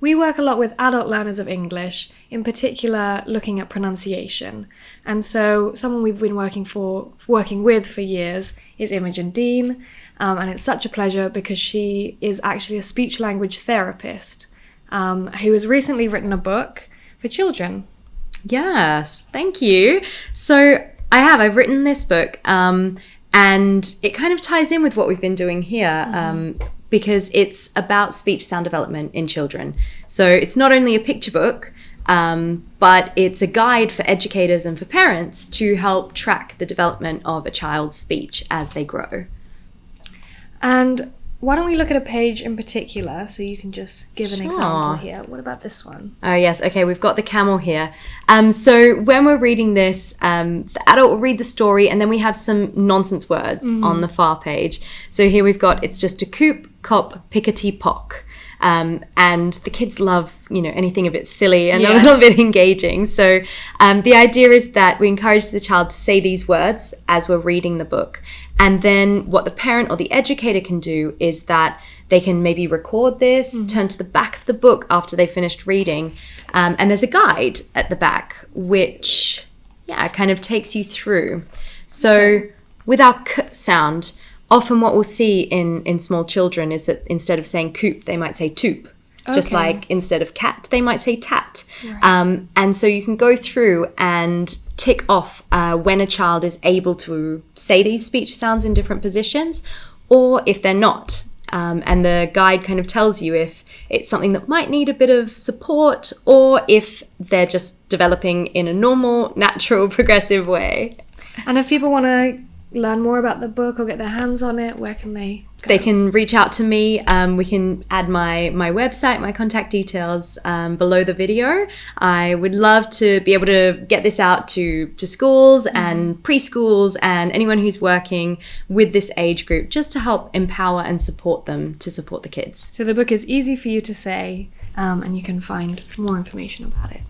We work a lot with adult learners of English, in particular looking at pronunciation. And so someone we've been working with for years is Imogen Dean. And it's such a pleasure because she is actually a speech language therapist who has recently written a book for children. Yes, thank you. So I've written this book and it kind of ties in with what we've been doing here. Because it's about speech sound development in children. So it's not only a picture book, but it's a guide for educators and for parents to help track the development of a child's speech as they grow. And why don't we look at a page in particular so you can just give an example here. What about this one? Oh, yes. Okay, we've got the camel here. So when we're reading this, the adult will read the story and then we have some nonsense words on the far page. So here we've got, it's just a coop, cop, pickety, pock. And the kids love, anything a bit silly and a little bit engaging. So the idea is that we encourage the child to say these words as we're reading the book. And then what the parent or the educator can do is that they can maybe record this, turn to the back of the book after they've finished reading. And there's a guide at the back, which, kind of takes you through. So with our k sound, often what we'll see in small children is that instead of saying coop, they might say toop. Just like instead of cat, they might say tat. Right. And so you can go through and tick off when a child is able to say these speech sounds in different positions or if they're not. And the guide kind of tells you if it's something that might need a bit of support or if they're just developing in a normal, natural, progressive way. And if people want to learn more about the book or get their hands on it, where can they go? They can reach out to me. We can add my website, my contact details below the video. I would love to be able to get this out to schools and preschools and anyone who's working with this age group just to help empower and support them to support the kids. So the book is easy for you to say and you can find more information about it.